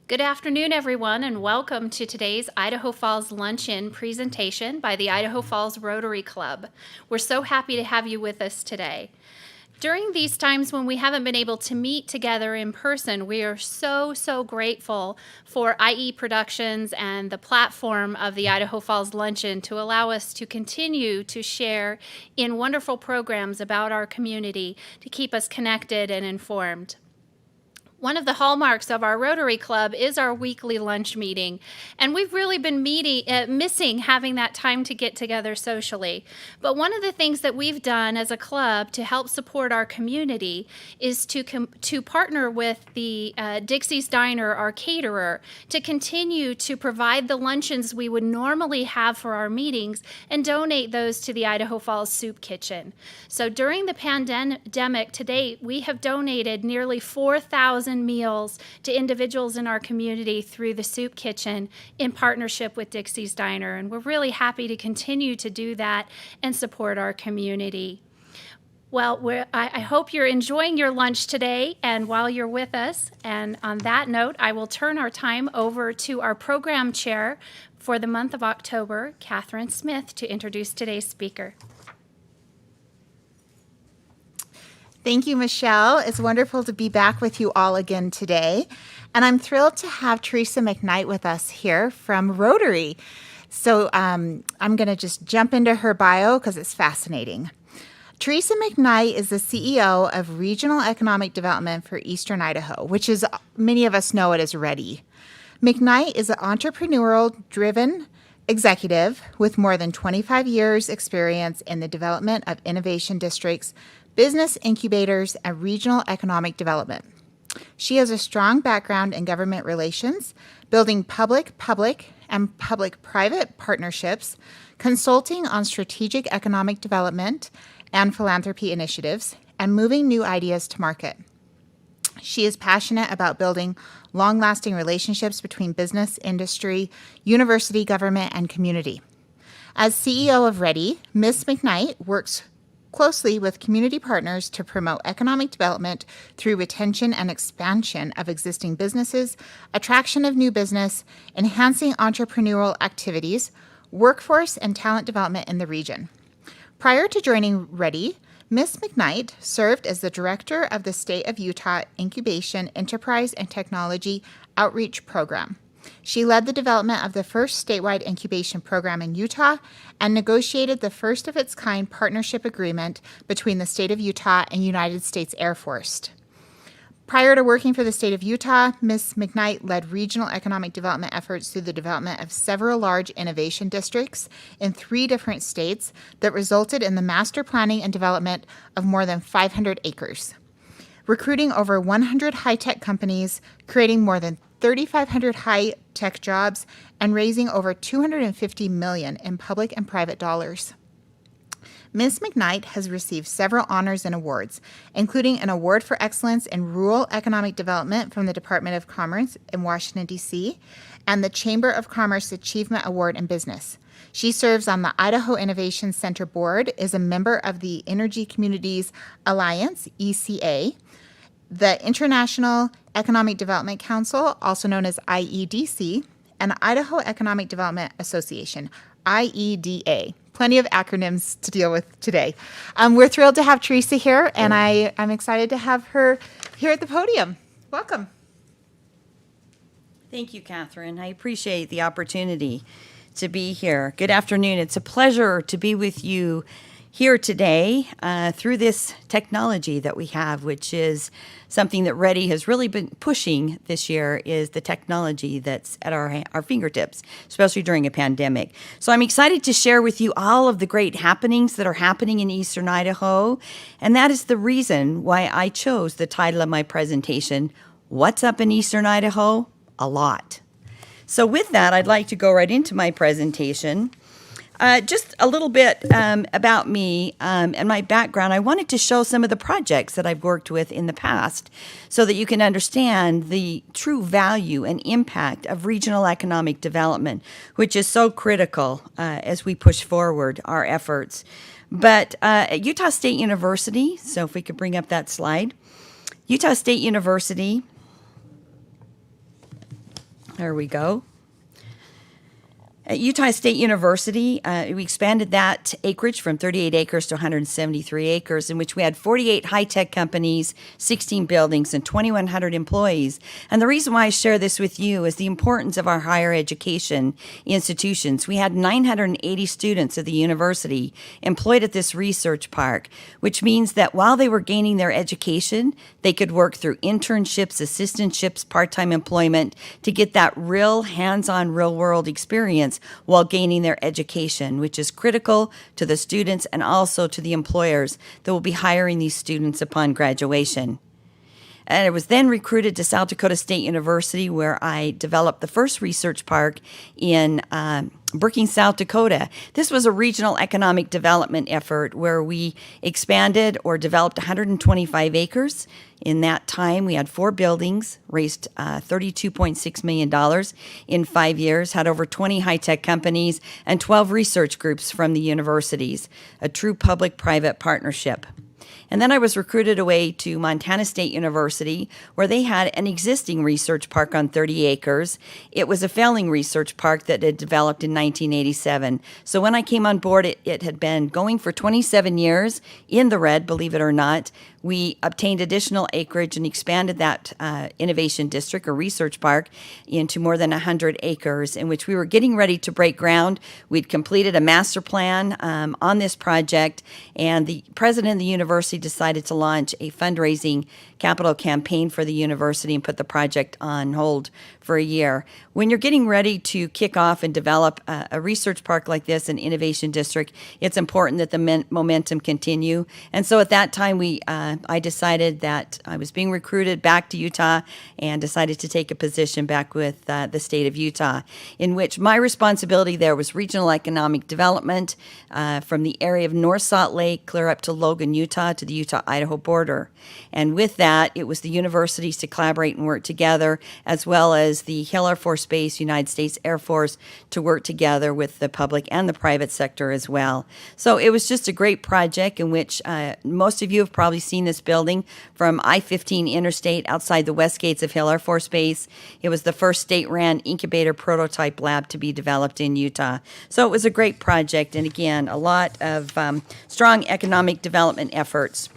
Good afternoon, everyone, and welcome to today's Idaho Falls Lunch-In presentation by the Idaho Falls Rotary Club. We're so happy to have you with us today. During these times when we haven't been able to meet together in person, we are so grateful for IE Productions and the platform of the Idaho Falls Lunch-In to allow us to continue to share in wonderful programs about our community to keep us connected and informed. One of the hallmarks of our Rotary Club is our weekly lunch meeting, and we've really been missing having that time to get together socially. But one of the things that we've done as a club to help support our community is to partner with the Dixie's Diner, our caterer, to continue to provide the luncheons we would normally have for our meetings and donate those to the Idaho Falls Soup Kitchen. So during the pandemic to date, we have donated nearly 4,000 meals to individuals in our community through the Soup Kitchen in partnership with Dixie's Diner. And we're really happy to continue to do that and support our community. Well, I hope you're enjoying your lunch today and while you're with us. And on that note, I will turn our time over to our program chair for the month of October, Catherine Smith, to introduce today's speaker. Thank you, Michelle. It's wonderful to be back with you all again today. And I'm thrilled to have Teresa McKnight with us here from Rotary. So I'm going to just jump into her bio because it's fascinating. Teresa McKnight is the CEO of Regional Economic Development for Eastern Idaho, which is, many of us know it as READY. McKnight is an entrepreneurial-driven executive with more than 25 years experience in the development of innovation districts, business incubators, and regional economic development. She has a strong background in government relations, building public-public and public-private partnerships, consulting on strategic economic development and philanthropy initiatives, and moving new ideas to market. She is passionate about building long-lasting relationships between business, industry, university, government, and community. As CEO of READY, Ms. McKnight works closely with community partners to promote economic development through retention and expansion of existing businesses, attraction of new business, enhancing entrepreneurial activities, workforce and talent development in the region. Prior to joining READY, Ms. McKnight served as the director of the State of Utah Incubation Enterprise and Technology Outreach Program. She led the development of the first statewide incubation program in Utah and negotiated the first of its kind partnership agreement between the state of Utah and United States Air Force. Prior to working for the state of Utah, Ms. McKnight led regional economic development efforts through the development of several large innovation districts in 3 different states that resulted in the master planning and development of more than 500 acres, recruiting over 100 high-tech companies, creating more than 3,500 high-tech jobs, and raising over $250 million in public and private dollars. Ms. McKnight has received several honors and awards, including an award for excellence in rural economic development from the Department of Commerce in Washington, D.C., and the Chamber of Commerce Achievement Award in Business. She serves on the Idaho Innovation Center Board, is a member of the Energy Communities Alliance, ECA, the International Economic Development Council, also known as IEDC, and Idaho Economic Development Association, IEDA. Plenty of acronyms to deal with today. We're thrilled to have Teresa here, and I'm excited to have her here at the podium. Welcome. Thank you, Catherine. I appreciate the opportunity to be here. Good afternoon. It's a pleasure to be with you here today through this technology that we have, which is something that READY has really been pushing this year, is the technology that's at our fingertips, especially during a pandemic. So I'm excited to share with you all of the great happenings that are happening in Eastern Idaho, and that is the reason why I chose the title of my presentation, What's Up in Eastern Idaho? A Lot. So with that, I'd like to go right into my presentation. Just a little bit about me and my background. I wanted to show some of the projects that I've worked with in the past so that you can understand the true value and impact of regional economic development, which is so critical as we push forward our efforts. But at Utah State University, so if we could bring up that slide, Utah State University There we go. At Utah State University, we expanded that acreage from 38 acres to 173 acres, in which we had 48 high-tech companies, 16 buildings, and 2,100 employees. And the reason why I share this with you is the importance of our higher education institutions. We had 980 students at the university employed at this research park, which means that while they were gaining their education, they could work through internships, assistantships, part-time employment to get that real hands-on, real-world experience while gaining their education, which is critical to the students and also to the employers that will be hiring these students upon graduation. And I was then recruited to South Dakota State University, where I developed the first research park in Brookings, South Dakota. This was a regional economic development effort where we expanded or developed 125 acres. In that time, we had 4 buildings, raised $32.6 million in 5 years, had over 20 high-tech companies, and 12 research groups from the universities, a true public-private partnership. And then I was recruited away to Montana State University, where they had an existing research park on 30 acres. It was a failing research park that had developed in 1987. So when I came on board, it had been going for 27 years in the red, believe it or not. We obtained additional acreage and expanded that innovation district or research park into more than 100 acres, in which we were getting ready to break ground. We'd completed a master plan on this project, and the president of the university decided to launch a fundraising capital campaign for the university and put the project on hold for a year. When you're getting ready to kick off and develop a research park like this, an innovation district, it's important that the momentum continue. And so at that time, I decided that I was being recruited back to Utah and decided to take a position back with the state of Utah, in which my responsibility there was regional economic development from the area of North Salt Lake clear up to Logan, Utah, to the Utah-Idaho border. And with that, it was the universities to collaborate and work together, as well as the Hill Air Force Base, United States Air Force, to work together with the public and the private sector as well. So it was just a great project in which most of you have probably seen this building from I-15 Interstate outside the west gates of Hill Air Force Base. It was the first state-ran incubator prototype lab to be developed in Utah. So it was a great project, and again, a lot of strong economic development efforts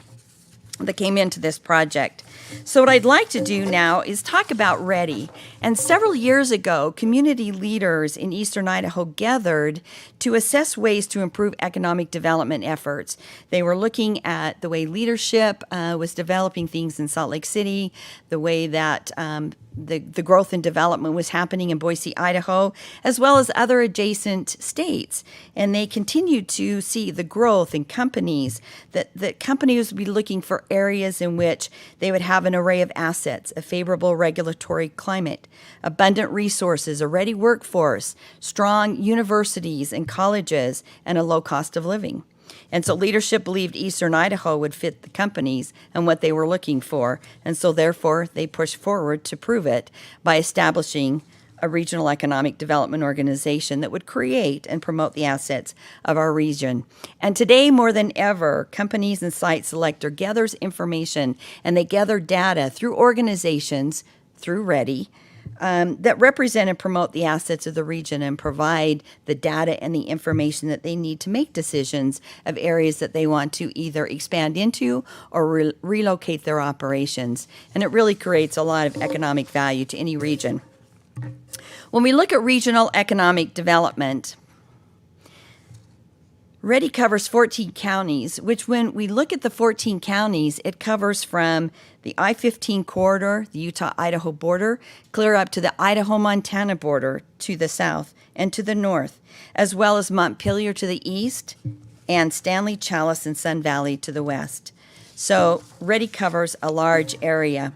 that came into this project. So what I'd like to do now is talk about READY. And several years ago, community leaders in eastern Idaho gathered to assess ways to improve economic development efforts. They were looking at the way leadership was developing things in Salt Lake City, the way that the growth and development was happening in Boise, Idaho, as well as other adjacent states. And they continued to see the growth in companies, that companies would be looking for areas in which they would have an array of assets, a favorable regulatory climate, abundant resources, a ready workforce, strong universities and colleges, and a low cost of living. And so leadership believed eastern Idaho would fit the companies and what they were looking for. And so therefore, they pushed forward to prove it by establishing a regional economic development organization that would create and promote the assets of our region. And today, more than ever, companies and site selector gathers information and they gather data through organizations, through READY, that represent and promote the assets of the region and provide the data and the information that they need to make decisions of areas that they want to either expand into or relocate their operations. And it really creates a lot of economic value to any region. When we look at regional economic development, READY covers 14 counties, which when we look at the 14 counties, it covers from the I-15 corridor, the Utah-Idaho border, clear up to the Idaho-Montana border to the south and to the north, as well as Montpelier to the east and Stanley, Chalice, and Sun Valley to the west. So READY covers a large area.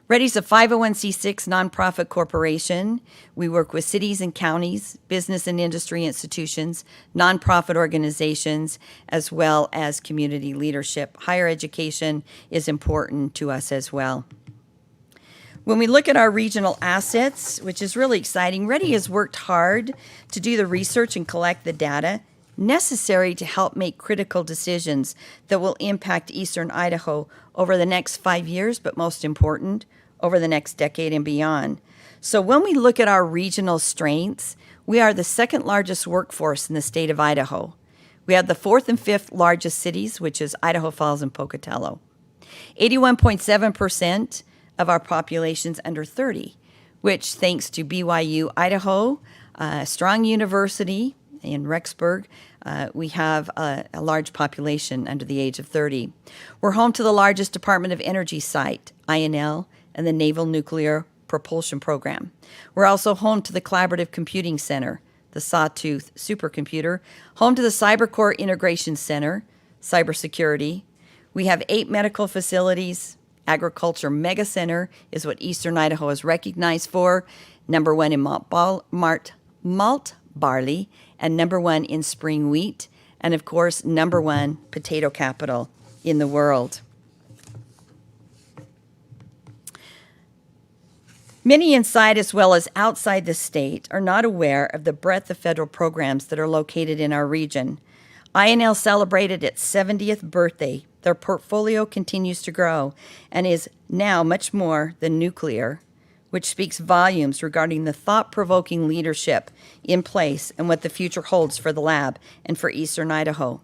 READY's a 501c6 nonprofit corporation. We work with cities and counties, business and industry institutions, nonprofit organizations, as well as community leadership. Higher education is important to us as well. When we look at our regional assets, which is really exciting, READY has worked hard to do the research and collect the data necessary to help make critical decisions that will impact eastern Idaho over the next 5 years, but most important, over the next decade and beyond. So when we look at our regional strengths, we are the second largest workforce in the state of Idaho. We have the fourth and fifth largest cities, which is Idaho Falls and Pocatello. 81.7% of our population is under 30, which thanks to BYU Idaho, a strong university in Rexburg, we have a large population under the age of 30. We're home to the largest Department of Energy site, INL, and the Naval Nuclear Propulsion Program. We're also home to the Collaborative Computing Center, the Sawtooth Supercomputer, home to the CyberCore Integration Center, Cybersecurity. We have 8 medical facilities. Agriculture Mega Center is what Eastern Idaho is recognized for, number 1 in malt barley, and number 1 in spring wheat, and of course, number 1 potato capital in the world. Many inside as well as outside the state are not aware of the breadth of federal programs that are located in our region. INL celebrated its 70th birthday. Their portfolio continues to grow and is now much more than nuclear, which speaks volumes regarding the thought-provoking leadership in place and what the future holds for the lab and for Eastern Idaho.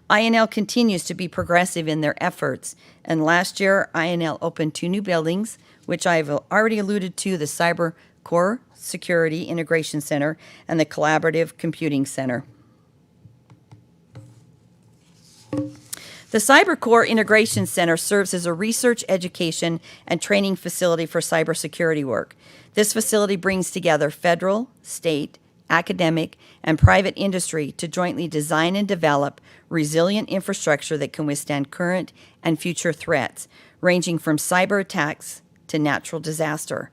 INL continues to be progressive in their efforts, and last year INL opened 2 new buildings, which I've already alluded to, the CyberCore Security Integration Center and the Collaborative Computing Center. The CyberCore Integration Center serves as a research, education, and training facility for cybersecurity work. This facility brings together federal, state, academic, and private industry to jointly design and develop resilient infrastructure that can withstand current and future threats, ranging from cyber attacks to natural disaster.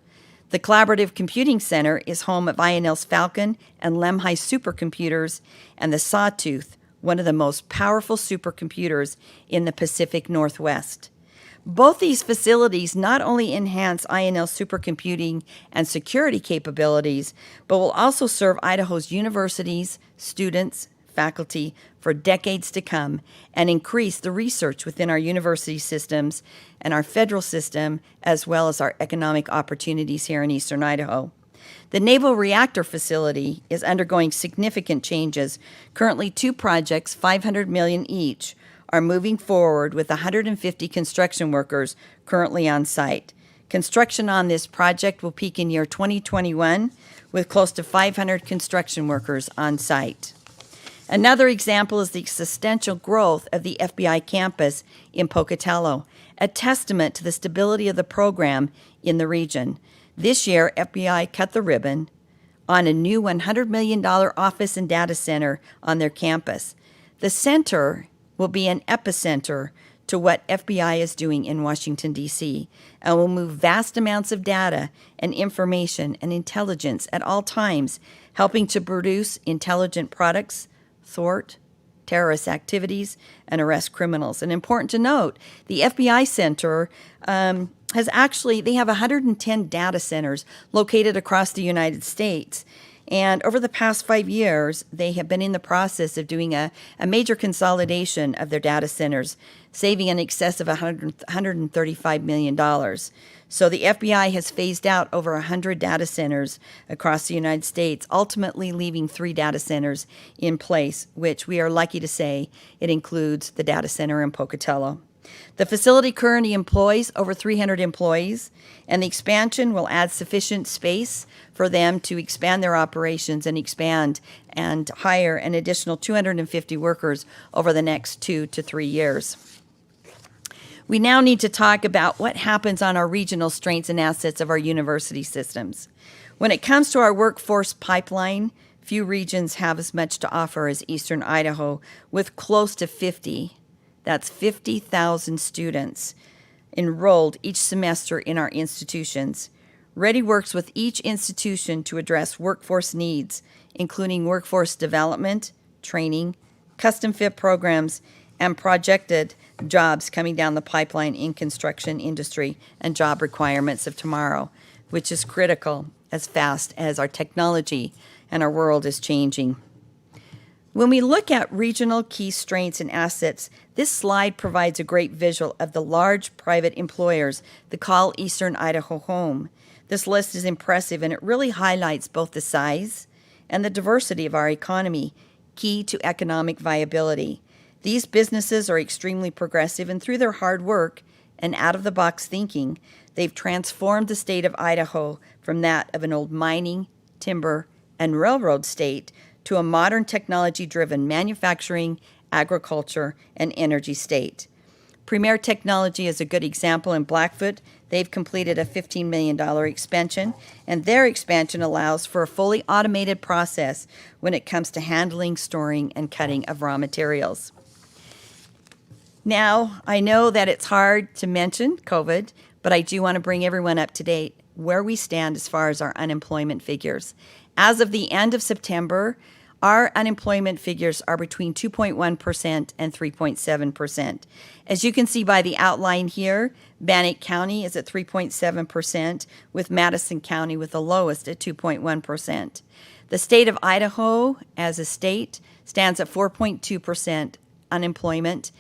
The Collaborative Computing Center is home of INL's Falcon and Lemhi supercomputers and the Sawtooth, one of the most powerful supercomputers in the Pacific Northwest. Both these facilities not only enhance INL's supercomputing and security capabilities, but will also serve Idaho's universities, students, faculty for decades to come and increase the research within our university systems and our federal system, as well as our economic opportunities here in Eastern Idaho. The Naval Reactor Facility is undergoing significant changes. Currently, 2 projects, $500 million each, are moving forward with 150 construction workers currently on site. Construction on this project will peak in year 2021 with close to 500 construction workers on site. Another example is the substantial growth of the FBI campus in Pocatello, a testament to the stability of the program in the region. This year, FBI cut the ribbon on a new $100 million office and data center on their campus. The center will be an epicenter to what FBI is doing in Washington, D.C., and will move vast amounts of data and information and intelligence at all times, helping to produce intelligent products, thwart terrorist activities, and arrest criminals. And important to note, the FBI Center they have 110 data centers located across the United States. And over the past 5 years, they have been in the process of doing a major consolidation of their data centers, saving in excess of $135 million. So the FBI has phased out over 100 data centers across the United States, ultimately leaving 3 data centers in place, which we are lucky to say it includes the data center in Pocatello. The facility currently employs over 300 employees, and the expansion will add sufficient space for them to expand their operations and expand and hire an additional 250 workers over the next 2 to 3 years. We now need to talk about what happens on our regional strengths and assets of our university systems. When it comes to our workforce pipeline, few regions have as much to offer as Eastern Idaho, with close to 50,000 students enrolled each semester in our institutions. Ready works with each institution to address workforce needs, including workforce development, training, custom fit programs, and projected jobs coming down the pipeline in construction industry and job requirements of tomorrow, which is critical as fast as our technology and our world is changing. When we look at regional key strengths and assets, this slide provides a great visual of the large private employers that call Eastern Idaho home. This list is impressive, and it really highlights both the size and the diversity of our economy, key to economic viability. These businesses are extremely progressive, and through their hard work and out-of-the-box thinking, they've transformed the state of Idaho from that of an old mining, timber, and railroad state to a modern technology-driven manufacturing, agriculture, and energy state. Premier Technology is a good example. In Blackfoot, they've completed a $15 million expansion, and their expansion allows for a fully automated process when it comes to handling, storing, and cutting of raw materials. Now, I know that it's hard to mention COVID, but I do want to bring everyone up to date where we stand as far as our unemployment figures. As of the end of September, our unemployment figures are between 2.1% and 3.7%. As you can see by the outline here, Bannock County is at 3.7%, with Madison County with the lowest at 2.1%. The state of Idaho, as a state, stands at 4.2% unemployment,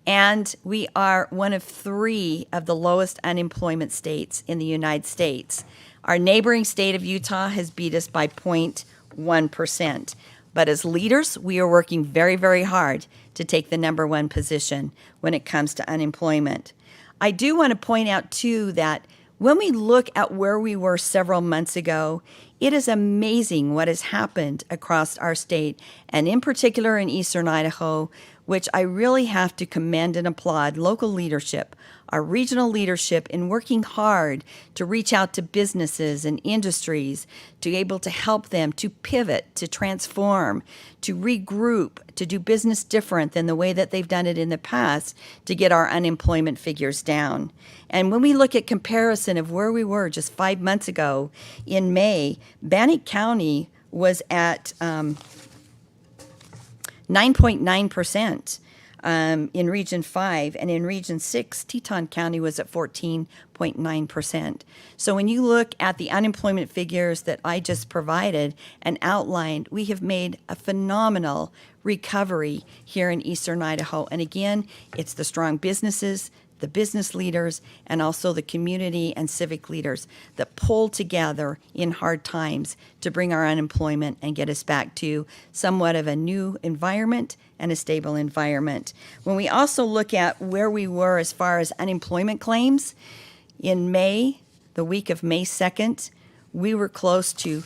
and we are one of 3 of the lowest unemployment states in the United States. Our neighboring state of Utah has beat us by 0.1%. But as leaders, we are working very, very hard to take the number 1 position when it comes to unemployment. I do want to point out, too, that when we look at where we were several months ago, it is amazing what has happened across our state, and in particular in Eastern Idaho, which I really have to commend and applaud local leadership, our regional leadership, in working hard to reach out to businesses and industries, to be able to help them to pivot, to transform, to regroup, to do business different than the way that they've done it in the past to get our unemployment figures down. And when we look at comparison of where we were just 5 months ago in May, Bannock County was at 9.9%. In Region 5, and in Region 6, Teton County was at 14.9%. So when you look at the unemployment figures that I just provided and outlined, we have made a phenomenal recovery here in Eastern Idaho. And again, it's the strong businesses, the business leaders, and also the community and civic leaders that pull together in hard times to bring our unemployment and get us back to somewhat of a new environment and a stable environment. When we also look at where we were as far as unemployment claims, in May, the week of May 2nd, we were close to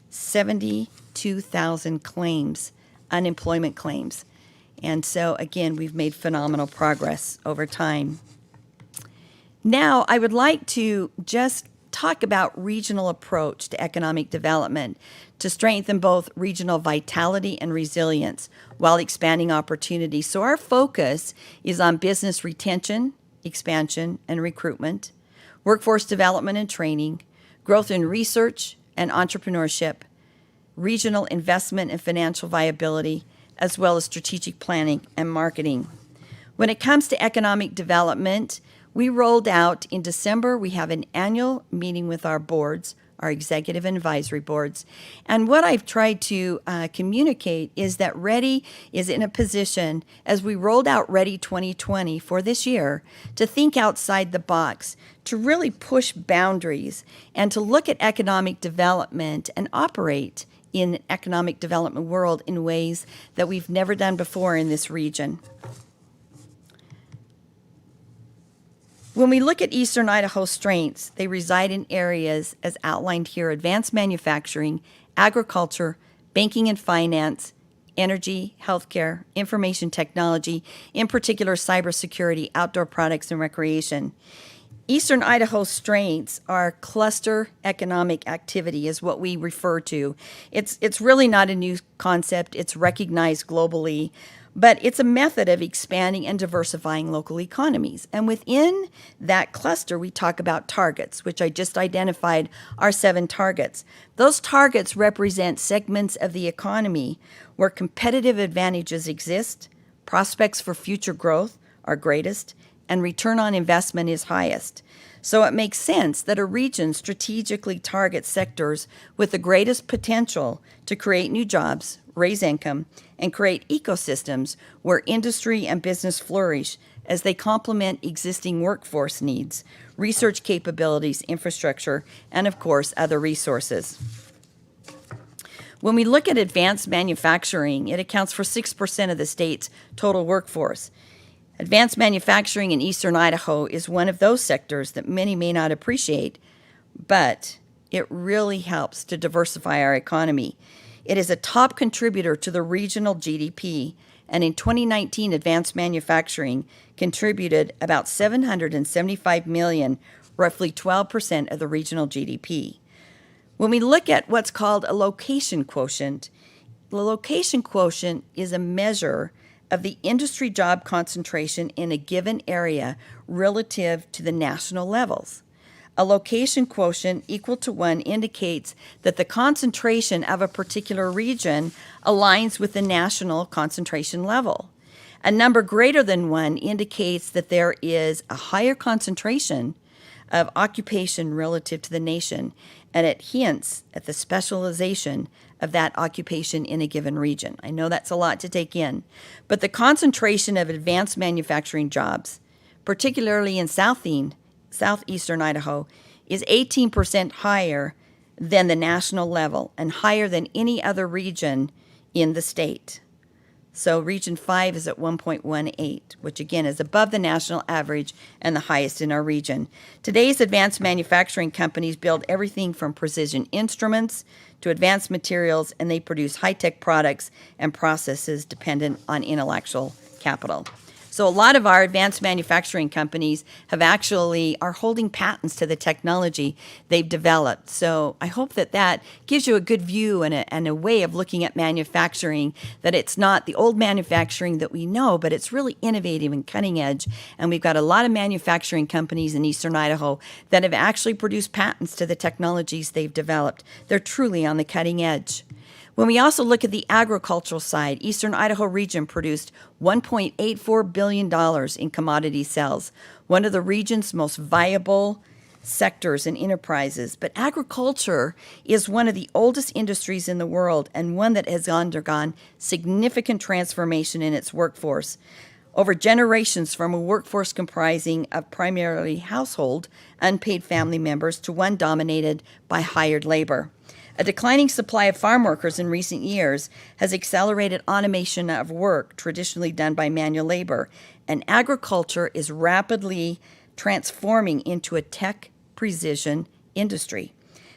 72,000 claims, unemployment claims. And so, again, we've made phenomenal progress over time. Now, I would like to just talk about regional approach to economic development to strengthen both regional vitality and resilience while expanding opportunities. So our focus is on business retention, expansion, and recruitment, workforce development and training, growth in research and entrepreneurship, regional investment and financial viability, as well as strategic planning and marketing. When it comes to economic development, we rolled out in December, we have an annual meeting with our boards, our executive and advisory boards. And what I've tried to communicate is that READY is in a position, as we rolled out READY 2020 for this year, to think outside the box, to really push boundaries, and to look at economic development and operate in an economic development world in ways that we've never done before in this region. When we look at Eastern Idaho's strengths, they reside in areas as outlined here: advanced manufacturing, agriculture, banking and finance, energy, healthcare, information technology, in particular cybersecurity, outdoor products, and recreation. Eastern Idaho's strengths are cluster economic activity, is what we refer to. It's really not a new concept. It's recognized globally. But it's a method of expanding and diversifying local economies. And within that cluster, we talk about targets, which I just identified are 7 targets. Those targets represent segments of the economy where competitive advantages exist, prospects for future growth are greatest, and return on investment is highest. So it makes sense that a region strategically targets sectors with the greatest potential to create new jobs, raise income, and create ecosystems where industry and business flourish as they complement existing workforce needs, research capabilities, infrastructure, and of course, other resources. When we look at advanced manufacturing, it accounts for 6% of the state's total workforce. Advanced manufacturing in eastern Idaho is one of those sectors that many may not appreciate, but it really helps to diversify our economy. It is a top contributor to the regional GDP, and in 2019, advanced manufacturing contributed about $775 million, roughly 12% of the regional GDP. When we look at what's called a location quotient, the location quotient is a measure of the industry job concentration in a given area relative to the national levels. A location quotient equal to 1 indicates that the concentration of a particular region aligns with the national concentration level. A number greater than 1 indicates that there is a higher concentration of occupation relative to the nation, and it hints at the specialization of that occupation in a given region. I know that's a lot to take in, but the concentration of advanced manufacturing jobs, particularly in southeastern Idaho, is 18% higher than the national level and higher than any other region in the state. So Region 5 is at 1.18, which again is above the national average and the highest in our region. Today's advanced manufacturing companies build everything from precision instruments to advanced materials, and they produce high-tech products and processes dependent on intellectual capital. So a lot of our advanced manufacturing companies are holding patents to the technology they've developed. So I hope that gives you a good view and a way of looking at manufacturing, that it's not the old manufacturing that we know, but it's really innovative and cutting edge. And we've got a lot of manufacturing companies in eastern Idaho that have actually produced patents to the technologies they've developed. They're truly on the cutting edge. When we also look at the agricultural side, Eastern Idaho region produced $1.84 billion in commodity sales, one of the region's most viable sectors and enterprises. But agriculture is one of the oldest industries in the world and one that has undergone significant transformation in its workforce over generations, from a workforce comprising of primarily household, unpaid family members to one dominated by hired labor. A declining supply of farm workers in recent years has accelerated automation of work traditionally done by manual labor, and agriculture is rapidly transforming into a tech precision industry.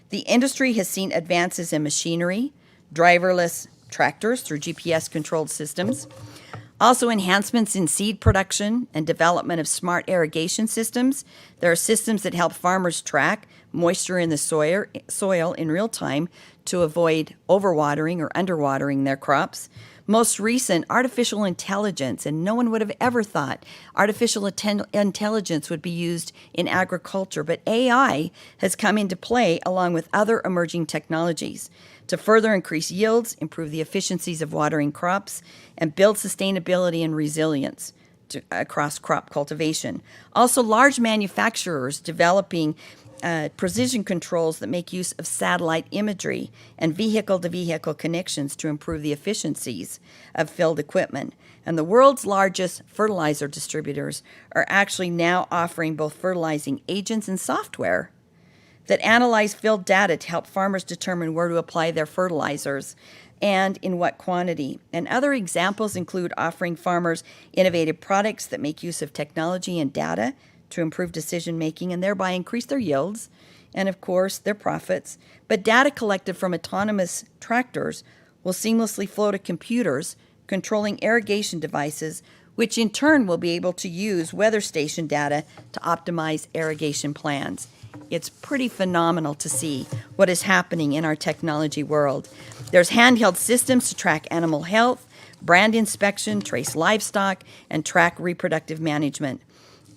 The industry has seen advances in machinery, driverless tractors through GPS-controlled systems, also enhancements in seed production and development of smart irrigation systems. There are systems that help farmers track moisture in the soil in real time to avoid overwatering or underwatering their crops. Most recent, artificial intelligence, and no one would have ever thought artificial intelligence would be used in agriculture, but AI has come into play along with other emerging technologies to further increase yields, improve the efficiencies of watering crops, and build sustainability and resilience across crop cultivation. Also, large manufacturers developing precision controls that make use of satellite imagery and vehicle-to-vehicle connections to improve the efficiencies of field equipment. And the world's largest fertilizer distributors are actually now offering both fertilizing agents and software that analyze field data to help farmers determine where to apply their fertilizers and in what quantity. And other examples include offering farmers innovative products that make use of technology and data to improve decision-making and thereby increase their yields and, of course, their profits. But data collected from autonomous tractors will seamlessly flow to computers controlling irrigation devices, which in turn will be able to use weather station data to optimize irrigation plans. It's pretty phenomenal to see what is happening in our technology world. There's handheld systems to track animal health, brand inspection, trace livestock, and track reproductive management.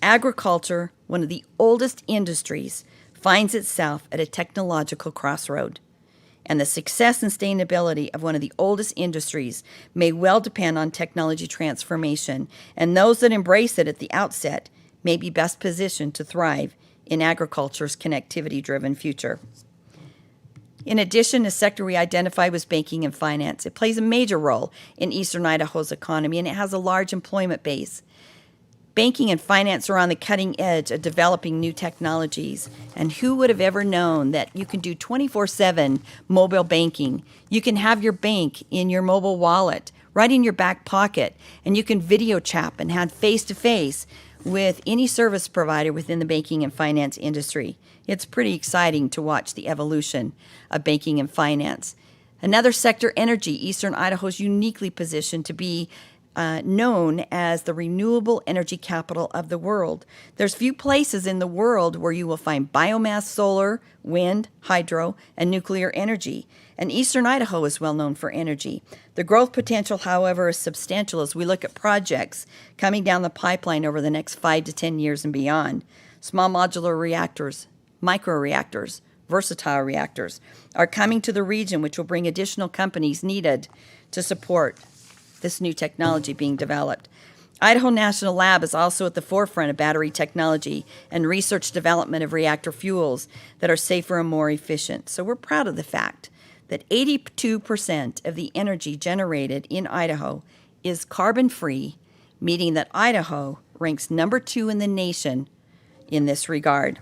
Agriculture, one of the oldest industries, finds itself at a technological crossroad. And the success and sustainability of one of the oldest industries may well depend on technology transformation, and those that embrace it at the outset may be best positioned to thrive in agriculture's connectivity-driven future. In addition, a sector we identified was banking and finance. It plays a major role in eastern Idaho's economy, and it has a large employment base. Banking and finance are on the cutting edge of developing new technologies. And who would have ever known that you can do 24/7 mobile banking? You can have your bank in your mobile wallet, right in your back pocket, and you can video chat and have face-to-face with any service provider within the banking and finance industry. It's pretty exciting to watch the evolution of banking and finance. Another sector, energy. Eastern Idaho is uniquely positioned to be known as the renewable energy capital of the world. There's few places in the world where you will find biomass, solar, wind, hydro, and nuclear energy. And eastern Idaho is well known for energy. The growth potential, however, is substantial as we look at projects coming down the pipeline over the next 5 to 10 years and beyond. Small modular reactors, microreactors, versatile reactors are coming to the region, which will bring additional companies needed to support this new technology being developed. Idaho National Lab is also at the forefront of battery technology and research development of reactor fuels that are safer and more efficient. So we're proud of the fact that 82% of the energy generated in Idaho is carbon-free, meaning that Idaho ranks number 2 in the nation in this regard.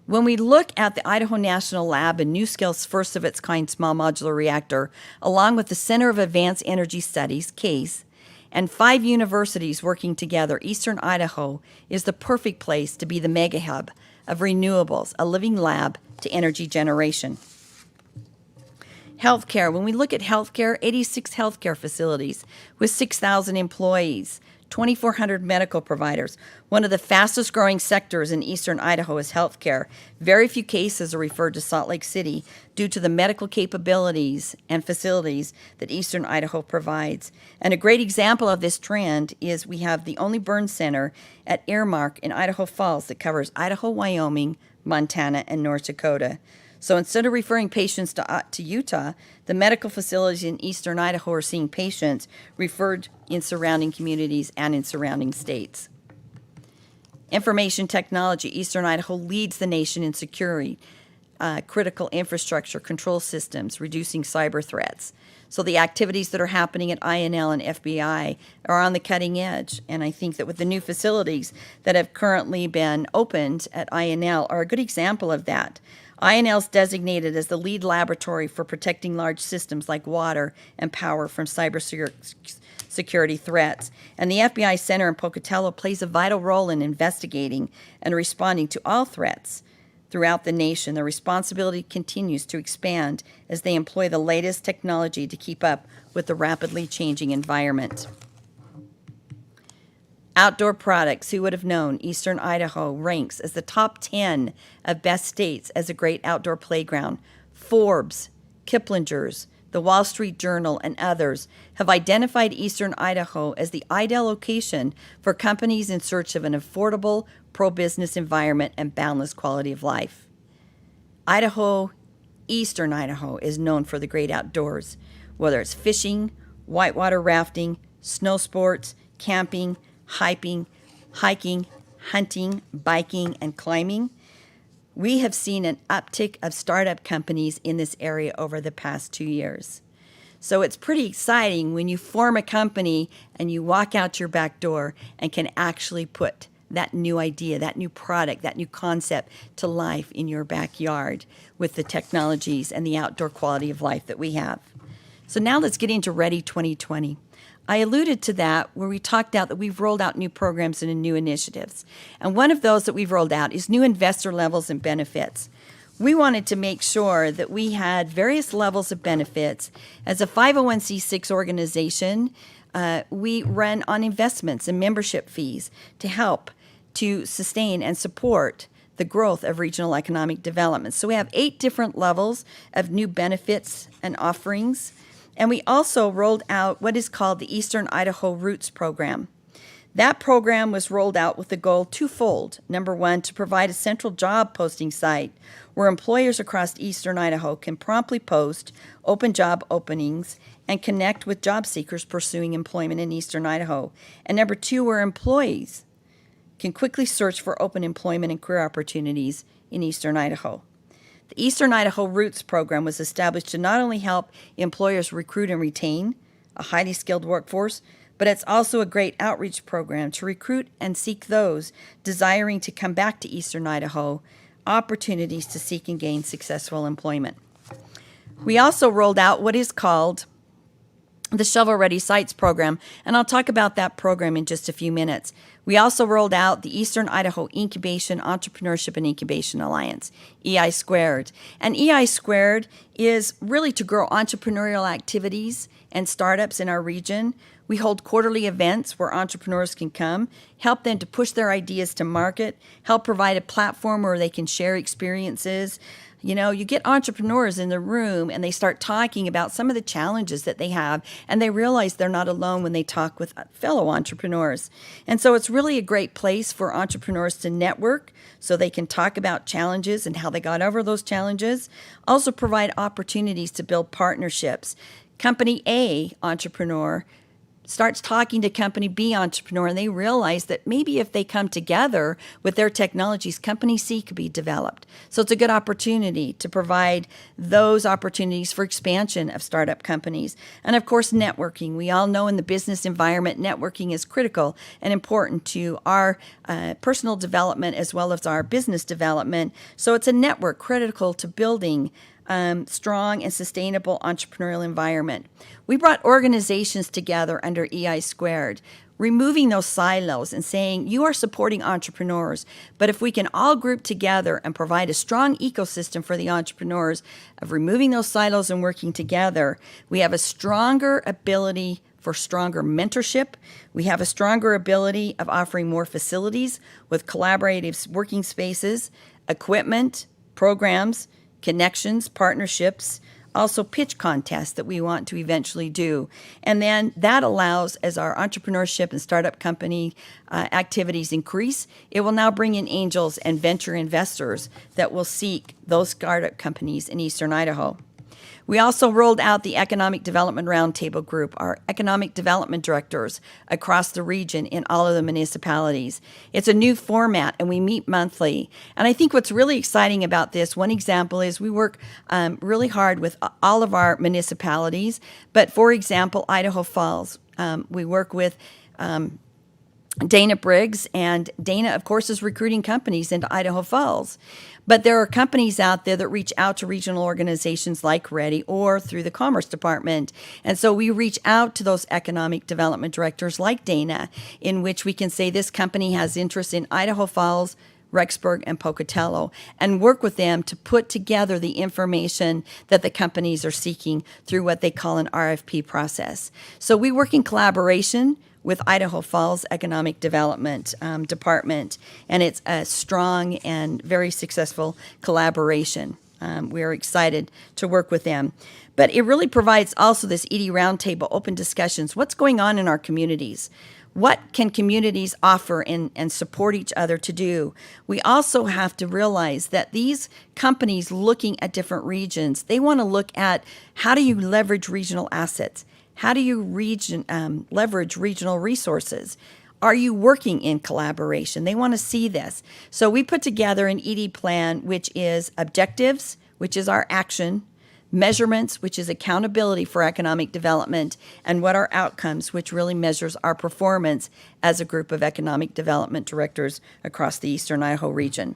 When we look at the Idaho National Lab and NuScale's first-of-its-kind small modular reactor, along with the Center of Advanced Energy Studies, CASE, and 5 universities working together, eastern Idaho is the perfect place to be the mega hub of renewables, a living lab to energy generation. Healthcare. When we look at healthcare, 86 healthcare facilities with 6,000 employees, 2,400 medical providers. One of the fastest growing sectors in eastern Idaho is healthcare. Very few cases are referred to Salt Lake City due to the medical capabilities and facilities that eastern Idaho provides. And a great example of this trend is we have the only burn center at Earmark in Idaho Falls that covers Idaho, Wyoming, Montana, and North Dakota. So instead of referring patients to Utah, the medical facilities in eastern Idaho are seeing patients referred in surrounding communities and in surrounding states. Information technology. Eastern Idaho leads the nation in securing critical infrastructure, control systems, reducing cyber threats. So the activities that are happening at INL and FBI are on the cutting edge. And I think that with the new facilities that have currently been opened at INL are a good example of that. INL is designated as the lead laboratory for protecting large systems like water and power from cybersecurity threats. And the FBI Center in Pocatello plays a vital role in investigating and responding to all threats throughout the nation. Their responsibility continues to expand as they employ the latest technology to keep up with the rapidly changing environment. Outdoor products. Who would have known eastern Idaho ranks as the top 10 of best states as a great outdoor playground? Forbes, Kiplinger's, the Wall Street Journal, and others have identified eastern Idaho as the ideal location for companies in search of an affordable, pro-business environment and boundless quality of life. Eastern Idaho is known for the great outdoors, whether it's fishing, whitewater rafting, snow sports, camping, hiking, hunting, biking, and climbing. We have seen an uptick of startup companies in this area over the past 2 years. So it's pretty exciting when you form a company and you walk out your back door and can actually put that new idea, that new product, that new concept to life in your backyard with the technologies and the outdoor quality of life that we have. So now let's get into Ready 2020. I alluded to that where we talked out that we've rolled out new programs and new initiatives. And one of those that we've rolled out is new investor levels and benefits. We wanted to make sure that we had various levels of benefits. As a 501c6 organization, we run on investments and membership fees to help to sustain and support the growth of regional economic development. So we have 8 different levels of new benefits and offerings. And we also rolled out what is called the Eastern Idaho Roots Program. That program was rolled out with the goal twofold. Number one, to provide a central job posting site where employers across Eastern Idaho can promptly post open job openings and connect with job seekers pursuing employment in Eastern Idaho. And number two, where employees can quickly search for open employment and career opportunities in Eastern Idaho. The Eastern Idaho Roots program was established to not only help employers recruit and retain a highly skilled workforce, but it's also a great outreach program to recruit and seek those desiring to come back to Eastern Idaho opportunities to seek and gain successful employment. We also rolled out what is called the Shovel Ready Sites program, and I'll talk about that program in just a few minutes. We also rolled out the Eastern Idaho Incubation, Entrepreneurship, and Incubation Alliance, EI Squared. And EI Squared is really to grow entrepreneurial activities and startups in our region. We hold quarterly events where entrepreneurs can come, help them to push their ideas to market, help provide a platform where they can share experiences. You know, you get entrepreneurs in the room and they start talking about some of the challenges that they have, and they realize they're not alone when they talk with fellow entrepreneurs. And so it's really a great place for entrepreneurs to network so they can talk about challenges and how they got over those challenges. Also provide opportunities to build partnerships. Company A entrepreneur starts talking to company B entrepreneur, and they realize that maybe if they come together with their technologies, company C could be developed. So it's a good opportunity to provide those opportunities for expansion of startup companies. And of course, networking. We all know in the business environment, networking is critical and important to our personal development as well as our business development. So it's a network critical to building strong and sustainable entrepreneurial environment. We brought organizations together under EI Squared, removing those silos and saying, you are supporting entrepreneurs, but if we can all group together and provide a strong ecosystem for the entrepreneurs of removing those silos and working together, we have a stronger ability for stronger mentorship. We have a stronger ability of offering more facilities with collaborative working spaces, equipment, programs, connections, partnerships, also pitch contests that we want to eventually do. And then that allows, as our entrepreneurship and startup company activities increase, it will now bring in angels and venture investors that will seek those startup companies in Eastern Idaho. We also rolled out the Economic Development Roundtable Group, our economic development directors across the region in all of the municipalities. It's a new format, and we meet monthly. And I think what's really exciting about this, one example is we work really hard with all of our municipalities. But for example, Idaho Falls, we work with Dana Briggs, and Dana, of course, is recruiting companies into Idaho Falls. But there are companies out there that reach out to regional organizations like Ready or through the Commerce Department. And so we reach out to those economic development directors like Dana, in which we can say this company has interest in Idaho Falls, Rexburg, and Pocatello, and work with them to put together the information that the companies are seeking through what they call an RFP process. So we work in collaboration with Idaho Falls Economic Development Department, and it's a strong and very successful collaboration. We're excited to work with them. But it really provides also this ED Roundtable open discussions. What's going on in our communities? What can communities offer and support each other to do? We also have to realize that these companies looking at different regions, they want to look at how do you leverage regional assets? How do you leverage regional resources? Are you working in collaboration? They want to see this. So we put together an ED plan, which is objectives, which is our action, measurements, which is accountability for economic development, and what are outcomes, which really measures our performance as a group of economic development directors across the Eastern Idaho region.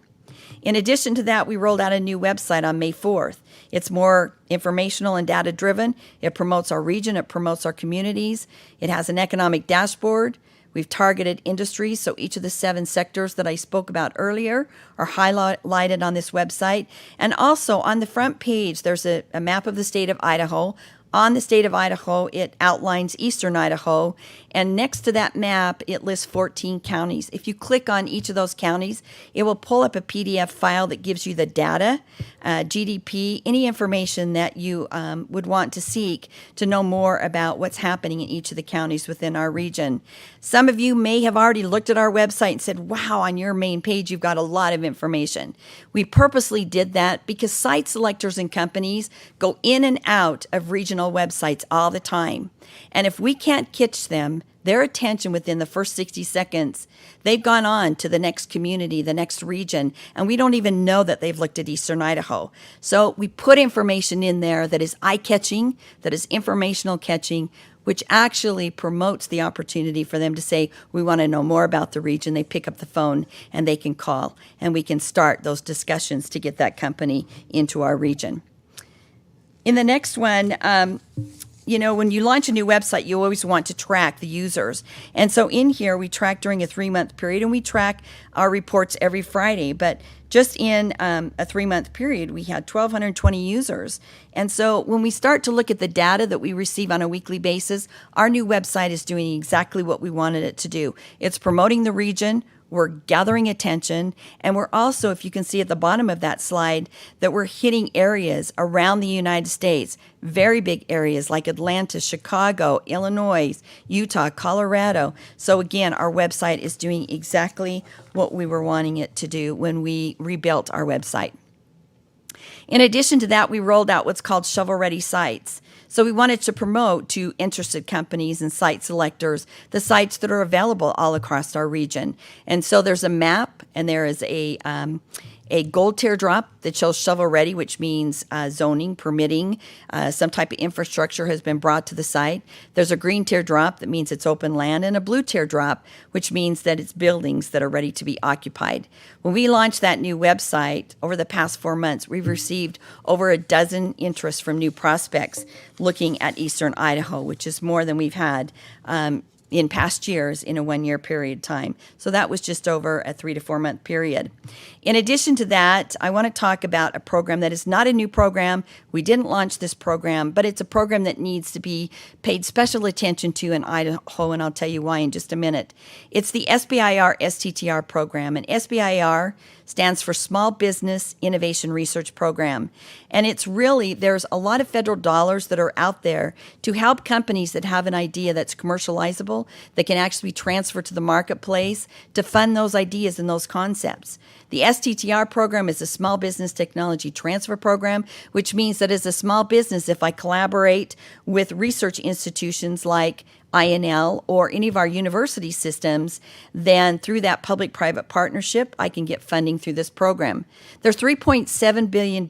In addition to that, we rolled out a new website on May 4th. It's more informational and data-driven. It promotes our region. It promotes our communities. It has an economic dashboard. We've targeted industries, so each of the 7 sectors that I spoke about earlier are highlighted on this website. And also on the front page, there's a map of the state of Idaho. On the state of Idaho, it outlines Eastern Idaho, and next to that map, it lists 14 counties. If you click on each of those counties, it will pull up a PDF file that gives you the data, GDP, any information that you would want to seek to know more about what's happening in each of the counties within our region. Some of you may have already looked at our website and said, wow, on your main page, you've got a lot of information. We purposely did that because site selectors and companies go in and out of regional email websites all the time. And if we can't catch them, their attention within the first 60 seconds, they've gone on to the next community, the next region, and we don't even know that they've looked at Eastern Idaho. So we put information in there that is eye-catching, that is informational catching, which actually promotes the opportunity for them to say, we want to know more about the region. They pick up the phone and they can call, and we can start those discussions to get that company into our region. In the next one, when you launch a new website, you always want to track the users. And so in here, we track during a 3-month period, and we track our reports every Friday. But just in a 3-month period, we had 1,220 users. And so when we start to look at the data that we receive on a weekly basis, our new website is doing exactly what we wanted it to do. It's promoting the region. We're gathering attention, and we're also, if you can see at the bottom of that slide, that we're hitting areas around the United States, very big areas like Atlanta, Chicago, Illinois, Utah, Colorado. So again, our website is doing exactly what we were wanting it to do when we rebuilt our website. In addition to that, we rolled out what's called shovel-ready sites. So we wanted to promote to interested companies and site selectors the sites that are available all across our region. And so there's a map, and there is a gold teardrop that shows shovel-ready, which means zoning, permitting, some type of infrastructure has been brought to the site. There's a green teardrop that means it's open land, and a blue teardrop, which means that it's buildings that are ready to be occupied. When we launched that new website over the past 4 months, we've received over a dozen interests from new prospects looking at Eastern Idaho, which is more than we've had in past years in a 1-year period of time. So that was just over a 3 to 4 month period. In addition to that, I want to talk about a program that is not a new program. We didn't launch this program, but it's a program that needs to be paid special attention to in Idaho, and I'll tell you why in just a minute. It's the SBIR STTR program, and SBIR stands for Small Business Innovation Research Program. And it's really, there's a lot of federal dollars that are out there to help companies that have an idea that's commercializable, that can actually be transferred to the marketplace, to fund those ideas and those concepts. The STTR program is a Small Business Technology Transfer Program, which means that as a small business, if I collaborate with research institutions like INL or any of our university systems, then through that public-private partnership, I can get funding through this program. There's $3.7 billion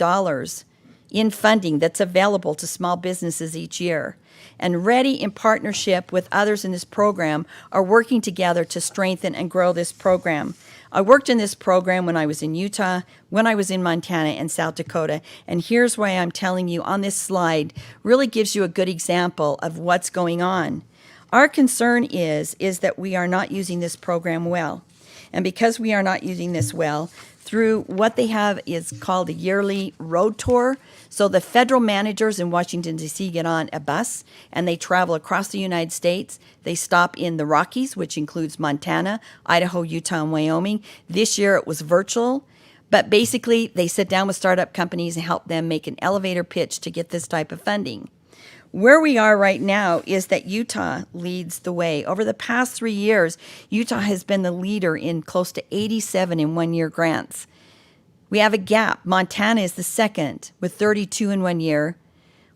in funding that's available to small businesses each year. And READY, in partnership with others in this program, are working together to strengthen and grow this program. I worked in this program when I was in Utah, when I was in Montana and South Dakota, and here's why I'm telling you on this slide really gives you a good example of what's going on. Our concern is that we are not using this program well. And because we are not using this well, through what they have is called a yearly road tour. So the federal managers in Washington, D.C. get on a bus and they travel across the United States. They stop in the Rockies, which includes Montana, Idaho, Utah, and Wyoming. This year it was virtual. But basically, they sit down with startup companies and help them make an elevator pitch to get this type of funding. Where we are right now is that Utah leads the way. Over the past 3 years, Utah has been the leader in close to 87 in 1-year grants. We have a gap. Montana is the second with 32 in 1 year.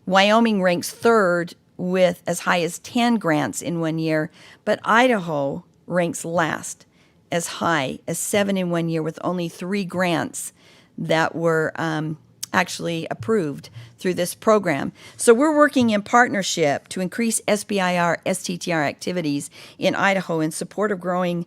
Wyoming ranks third with as high as 10 grants in 1 year. But Idaho ranks last, as high as 7 in 1 year with only 3 grants that were actually approved through this program. So we're working in partnership to increase SBIR, STTR activities in Idaho in support of growing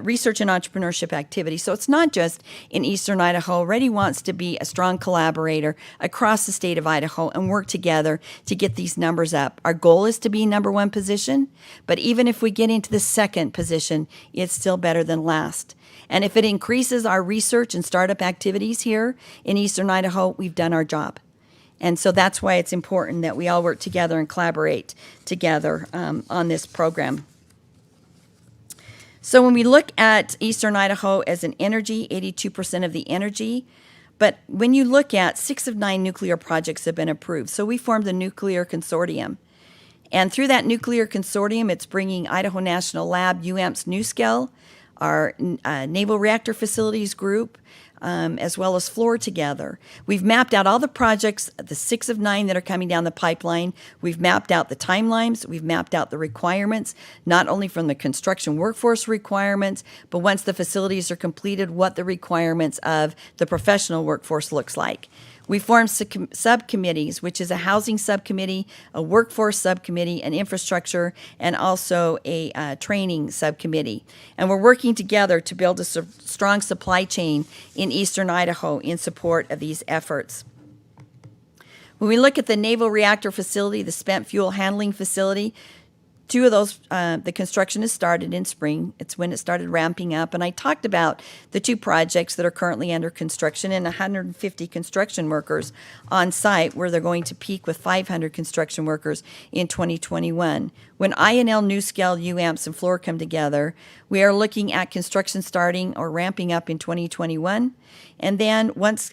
research and entrepreneurship activities. So it's not just in Eastern Idaho. READY wants to be a strong collaborator across the state of Idaho and work together to get these numbers up. Our goal is to be number 1 position, but even if we get into the 2nd position, it's still better than last. And if it increases our research and startup activities here in Eastern Idaho, we've done our job. And so that's why it's important that we all work together and collaborate together on this program. So when we look at Eastern Idaho as an energy, 82% of the energy, but when you look at 6 of 9 nuclear projects have been approved. So we formed the Nuclear Consortium. And through that Nuclear Consortium, it's bringing Idaho National Lab, UAMPS NuScale, our Naval Reactor Facilities Group, as well as Floor Together. We've mapped out all the projects, the 6 of 9 that are coming down the pipeline. We've mapped out the timelines. We've mapped out the requirements, not only from the construction workforce requirements, but once the facilities are completed, what the requirements of the professional workforce looks like. We formed subcommittees, which is a housing subcommittee, a workforce subcommittee, an infrastructure, and also a training subcommittee. And we're working together to build a strong supply chain in eastern Idaho in support of these efforts. When we look at the Naval Reactor Facility, the Spent Fuel Handling Facility, 2 of those, the construction has started in spring. It's when it started ramping up. And I talked about the 2 projects that are currently under construction and 150 construction workers on site, where they're going to peak with 500 construction workers in 2021. When INL, NuScale, UAMPS, and Fluor come together, we are looking at construction starting or ramping up in 2021. And then once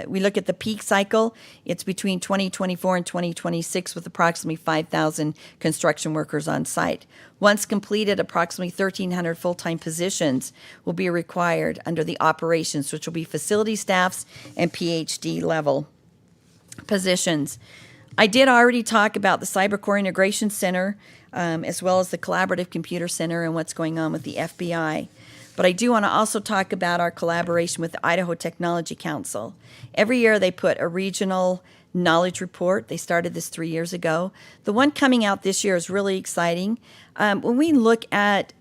we look at the peak cycle, it's between 2024 and 2026 with approximately 5,000 construction workers on site. Once completed, approximately 1,300 full-time positions will be required under the operations, which will be facility staffs and PhD level positions. I did already talk about the Cyber Integration Center, as well as the Collaborative Computer Center and what's going on with the FBI. But I do want to also talk about our collaboration with the Idaho Technology Council. Every year they put a regional knowledge report. They started this 3 years ago. The one coming out this year is really exciting. When we look at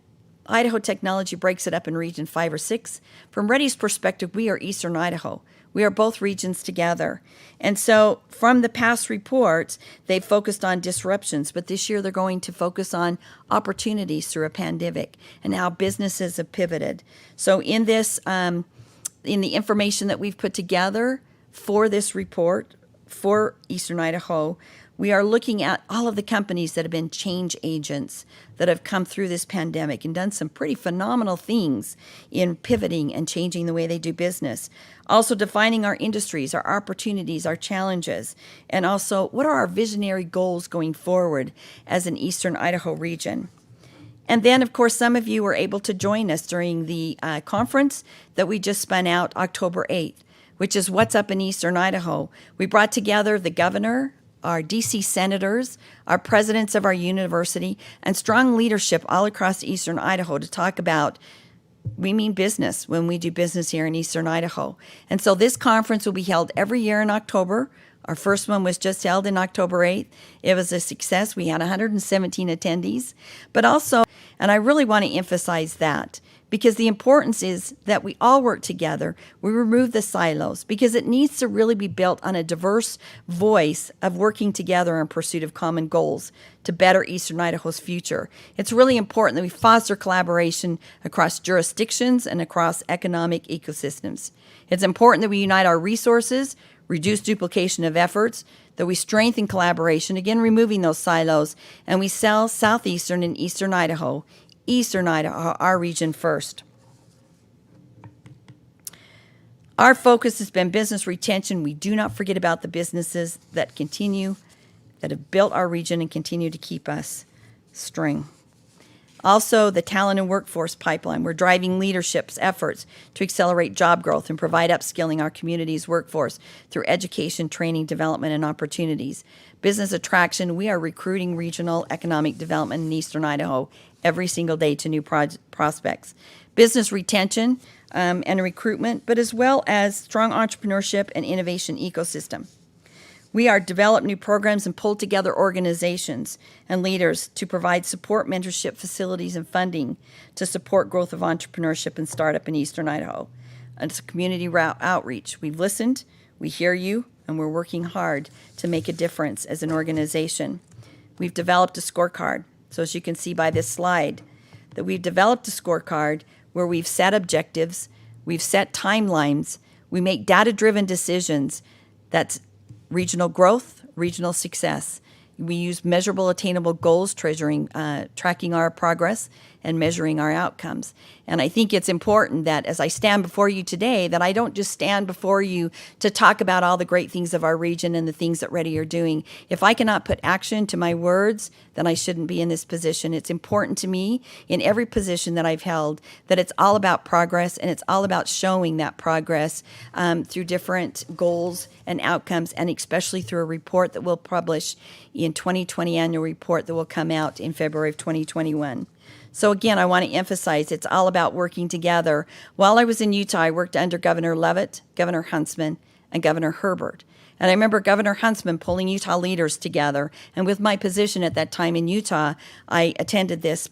Idaho Technology, breaks it up in region 5 or 6. From READY's perspective, we are eastern Idaho. We are both regions together. And so from the past reports, they've focused on disruptions, but this year they're going to focus on opportunities through a pandemic and how businesses have pivoted. So in this, in the information that we've put together for this report for eastern Idaho, we are looking at all of the companies that have been change agents that have come through this pandemic and done some pretty phenomenal things in pivoting and changing the way they do business. Also defining our industries, our opportunities, our challenges, and also what are our visionary goals going forward as an eastern Idaho region. And then, of course, some of you were able to join us during the conference that we just spun out October 8th, which is What's Up in Eastern Idaho. We brought together the governor, our DC senators, our presidents of our university, and strong leadership all across eastern Idaho to talk about we mean business when we do business here in eastern Idaho. And so this conference will be held every year in October. Our first one was just held in October 8th. It was a success. We had 117 attendees. But also, and I really want to emphasize that, because the importance is that we all work together. We remove the silos because it needs to really be built on a diverse voice of working together in pursuit of common goals to better eastern Idaho's future. It's really important that we foster collaboration across jurisdictions and across economic ecosystems. It's important that we unite our resources, reduce duplication of efforts, that we strengthen collaboration, again removing those silos, and we sell southeastern and eastern Idaho, our region first. Our focus has been business retention. We do not forget about the businesses that have built our region and continue to keep us strong. Also, the talent and workforce pipeline. We're driving leadership's efforts to accelerate job growth and provide upskilling our community's workforce through education, training, development, and opportunities. Business attraction. We are recruiting regional economic development in eastern Idaho every single day to new prospects. Business retention and recruitment, but as well as strong entrepreneurship and innovation ecosystem. We are developing new programs and pull together organizations and leaders to provide support, mentorship, facilities, and funding to support growth of entrepreneurship and startup in eastern Idaho. And it's a community outreach. We've listened, we hear you, and we're working hard to make a difference as an organization. We've developed a scorecard. So as you can see by this slide, that we've developed a scorecard where we've set objectives, we've set timelines, we make data-driven decisions. That's regional growth, regional success. We use measurable, attainable goals, tracking our progress, and measuring our outcomes. And I think it's important that as I stand before you today, that I don't just stand before you to talk about all the great things of our region and the things that Ready are doing. If I cannot put action to my words, then I shouldn't be in this position. It's important to me in every position that I've held that it's all about progress, and it's all about showing that progress through different goals and outcomes, and especially through a report that we'll publish in 2020 annual report that will come out in February of 2021. So again, I want to emphasize it's all about working together. While I was in Utah, I worked under Governor Leavitt, Governor Huntsman, and Governor Herbert. And I remember Governor Huntsman pulling Utah leaders together. And with my position at that time in Utah, I attended this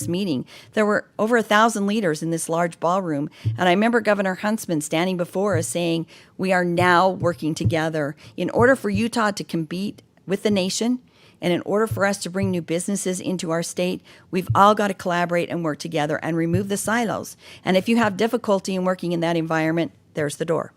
meeting. There were over 1,000 leaders in this large ballroom. And I remember Governor Huntsman standing before us saying, we are now working together. In order for Utah to compete with the nation, and in order for us to bring new businesses into our state, we've all got to collaborate and work together and remove the silos. And if you have difficulty in working in that environment, there's the door.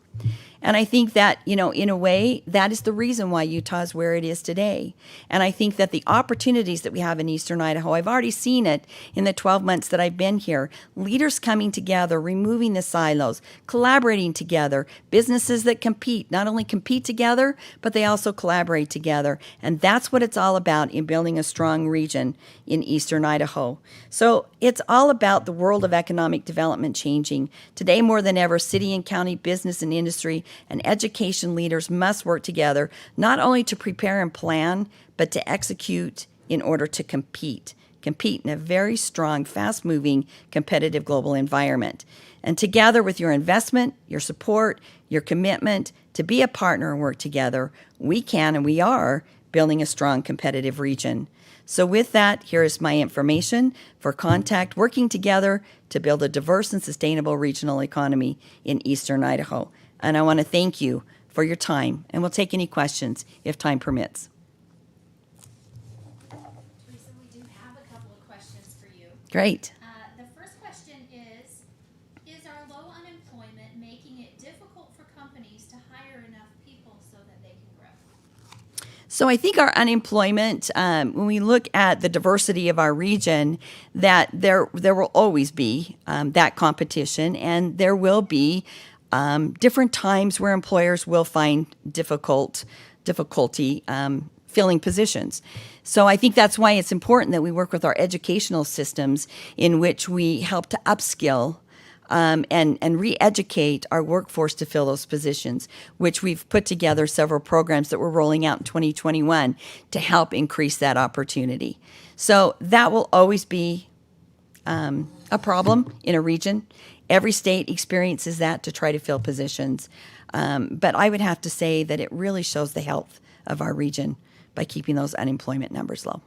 And I think that, in a way, that is the reason why Utah is where it is today. And I think that the opportunities that we have in Eastern Idaho, I've already seen it in the 12 months that I've been here. Leaders coming together, removing the silos, collaborating together, businesses that compete, not only compete together, but they also collaborate together. And that's what it's all about in building a strong region in Eastern Idaho. So it's all about the world of economic development changing. Today, more than ever, city and county business and industry and education leaders must work together, not only to prepare and plan, but to execute in order to compete in a very strong, fast-moving, competitive global environment. And together with your investment, your support, your commitment to be a partner and work together, we can and we are building a strong, competitive region. So with that, here is my information for contact, working together to build a diverse and sustainable regional economy in Eastern Idaho. And I want to thank you for your time, and we'll take any questions if time permits. Teresa, we do have a couple of questions for you. Great. The first question is our low unemployment making it difficult for companies to hire enough people so that they can grow? So I think our unemployment, when we look at the diversity of our region, that there will always be that competition, and there will be different times where employers will find difficulty filling positions. So I think that's why it's important that we work with our educational systems in which we help to upskill and re-educate our workforce to fill those positions, which we've put together several programs that we're rolling out in 2021 to help increase that opportunity. So that will always be a problem in a region. Every state experiences that to try to fill positions. But I would have to say that it really shows the health of our region by keeping those unemployment numbers low.